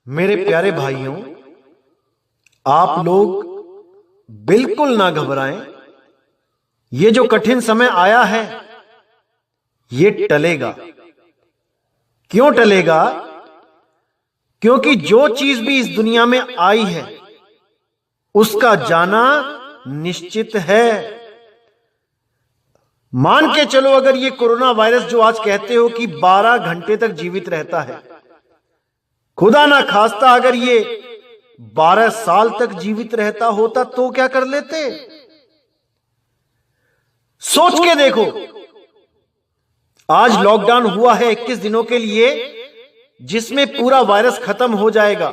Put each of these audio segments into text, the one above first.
मेरे प्यारे भाइयों, आप लोग बिल्कुल ना घबराएं। ये जो कठिन समय आया है ये टलेगा। क्यों टलेगा? क्योंकि जो चीज भी इस दुनिया में आई है उसका जाना निश्चित है। मान के चलो, अगर ये कोरोना वायरस जो आज कहते हो कि 12 घंटे तक जीवित रहता है, खुदा ना खास्ता अगर ये 12 साल तक जीवित रहता होता तो क्या कर लेते? सोच के देखो, आज लॉकडाउन हुआ है 21 दिनों के लिए, जिसमें पूरा वायरस खत्म हो जाएगा।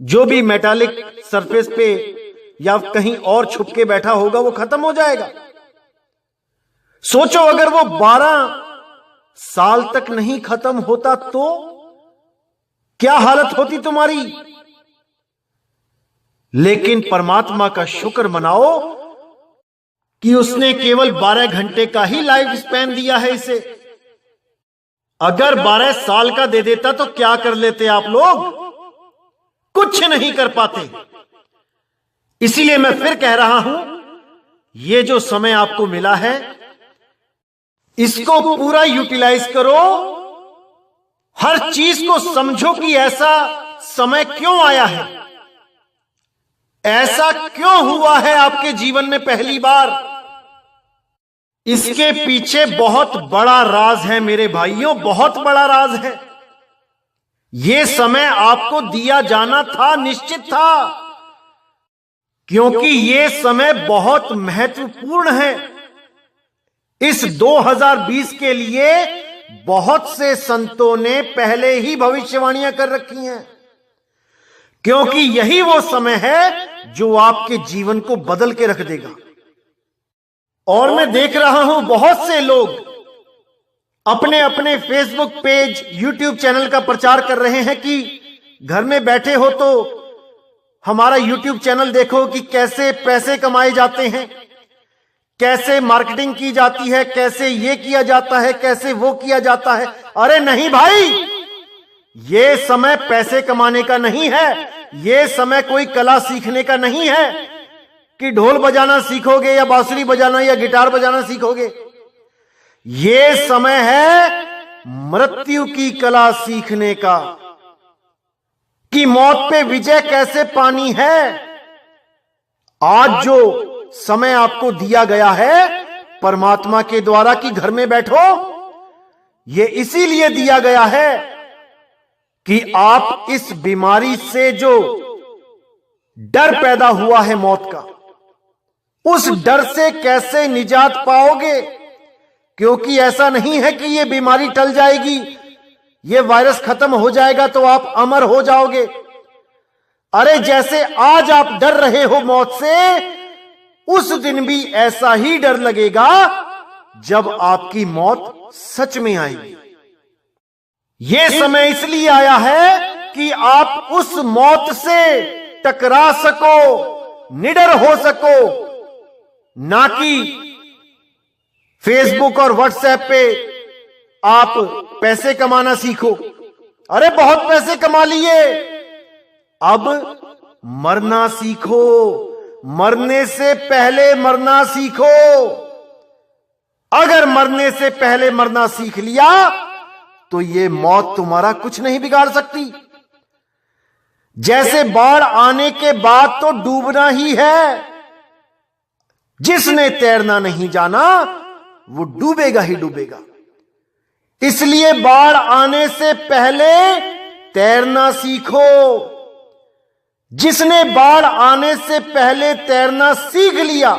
जो भी मेटालिक सरफेस पे या कहीं और छुप के बैठा होगा वो खत्म हो जाएगा। सोचो अगर वो 12 साल तक नहीं खत्म होता तो क्या हालत होती तुम्हारी? लेकिन परमात्मा का शुक्र मनाओ कि उसने केवल 12 घंटे का ही लाइफ स्पैन दिया है इसे। अगर 12 साल का दे देता तो क्या कर लेते आप लोग? कुछ नहीं कर पाते। इसीलिए मैं फिर कह रहा हूं, ये जो समय आपको मिला है इसको पूरा यूटिलाइज करो। हर चीज को समझो कि ऐसा समय क्यों आया है, ऐसा क्यों हुआ है आपके जीवन में पहली बार। इसके पीछे बहुत बड़ा राज है मेरे भाइयों, बहुत बड़ा राज है। यह समय आपको दिया जाना था, निश्चित था, क्योंकि यह समय बहुत महत्वपूर्ण है। इस 2020 के लिए बहुत से संतों ने पहले ही भविष्यवाणियां कर रखी हैं, क्योंकि यही वो समय है जो आपके जीवन को बदल के रख देगा। और मैं देख रहा हूं बहुत से लोग अपने अपने फेसबुक पेज, यूट्यूब चैनल का प्रचार कर रहे हैं कि घर में बैठे हो तो हमारा यूट्यूब चैनल देखो कि कैसे पैसे कमाए जाते हैं, कैसे मार्केटिंग की जाती है, कैसे ये किया जाता है, कैसे वो किया जाता है। अरे नहीं भाई, ये समय पैसे कमाने का नहीं है। ये समय कोई कला सीखने का नहीं है कि ढोल बजाना सीखोगे या बांसुरी बजाना या गिटार बजाना सीखोगे। ये समय है मृत्यु की कला सीखने का, कि मौत पे विजय कैसे पानी है। आज जो समय आपको दिया गया है परमात्मा के द्वारा कि घर में बैठो, यह इसीलिए दिया गया है कि आप इस बीमारी से जो डर पैदा हुआ है मौत का, उस डर से कैसे निजात पाओगे। क्योंकि ऐसा नहीं है कि यह बीमारी टल जाएगी, यह वायरस खत्म हो जाएगा तो आप अमर हो जाओगे। अरे जैसे आज आप डर रहे हो मौत से, उस दिन भी ऐसा ही डर लगेगा जब आपकी मौत सच में आएगी। यह समय इसलिए आया है कि आप उस मौत से टकरा सको, निडर हो सको, ना कि फेसबुक और व्हाट्सएप पे आप पैसे कमाना सीखो। अरे बहुत पैसे कमा लिए, अब मरना सीखो। मरने से पहले मरना सीखो। अगर मरने से पहले मरना सीख लिया तो ये मौत तुम्हारा कुछ नहीं बिगाड़ सकती। जैसे बाढ़ आने के बाद तो डूबना ही है। जिसने तैरना नहीं जाना वो डूबेगा ही डूबेगा। इसलिए बाढ़ आने से पहले तैरना सीखो। जिसने बाढ़ आने से पहले तैरना सीख लिया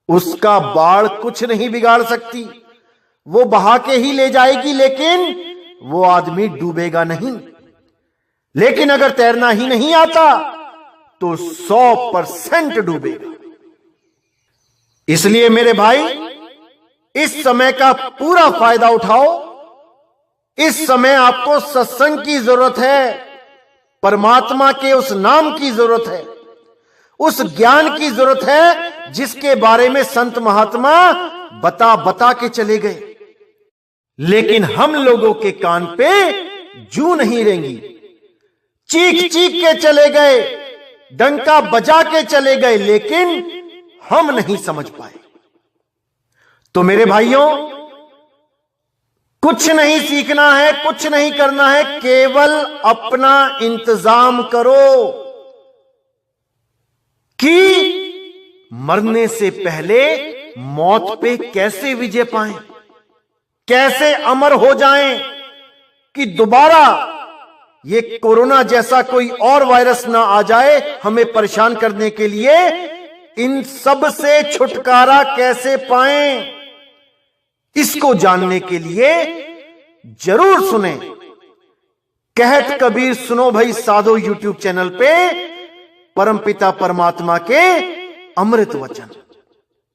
उसका बाढ़ कुछ नहीं बिगाड़ सकती। वो बहा के ही ले जाएगी, लेकिन वो आदमी डूबेगा नहीं। लेकिन अगर तैरना ही नहीं आता तो 100% डूबेगा। इसलिए मेरे भाई, इस समय का पूरा फायदा उठाओ। इस समय आपको सत्संग की जरूरत है, परमात्मा के उस नाम की जरूरत है, उस ज्ञान की जरूरत है जिसके बारे में संत महात्मा बता बता के चले गए। लेकिन हम लोगों के कान पे जू नहीं रेंगी। चीख चीख के चले गए, डंका बजा के चले गए, लेकिन हम नहीं समझ पाए। तो मेरे भाइयों, कुछ नहीं सीखना है, कुछ नहीं करना है, केवल अपना इंतजाम करो कि मरने से पहले मौत पे कैसे विजय पाएं, कैसे अमर हो जाएं, कि दोबारा ये कोरोना जैसा कोई और वायरस ना आ जाए हमें परेशान करने के लिए। इन सब से छुटकारा कैसे पाएं, इसको जानने के लिए जरूर सुने कहत कबीर सुनो भाई साधो यूट्यूब चैनल पे परमपिता परमात्मा के अमृत वचन,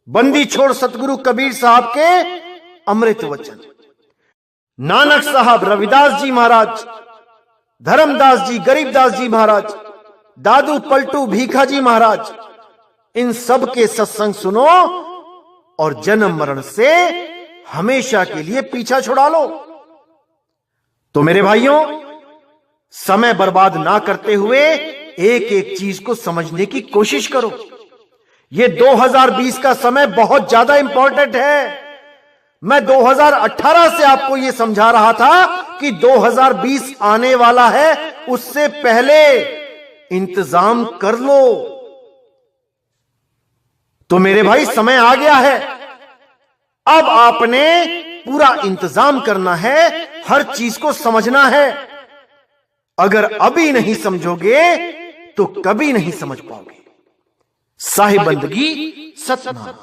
बंदी छोड़ सतगुरु कबीर साहब के अमृत वचन, नानक साहब, रविदास जी महाराज, धर्मदास जी, गरीबदास जी महाराज, दादू पलटू भीखा जी महाराज, इन सब के सत्संग सुनो और जन्म मरण से हमेशा के लिए पीछा छुड़ा लो। तो मेरे भाइयों, समय बर्बाद ना करते हुए एक एक चीज को समझने की कोशिश करो। यह 2020 का समय बहुत ज्यादा इंपॉर्टेंट है। मैं 2018 से आपको यह समझा रहा था कि 2020 आने वाला है, उससे पहले इंतजाम कर लो। तो मेरे भाई, समय आ गया है, अब आपने पूरा इंतजाम करना है, हर चीज को समझना है। अगर अभी नहीं समझोगे तो कभी नहीं समझ पाओगे। साहिब बंदगी सतनाम।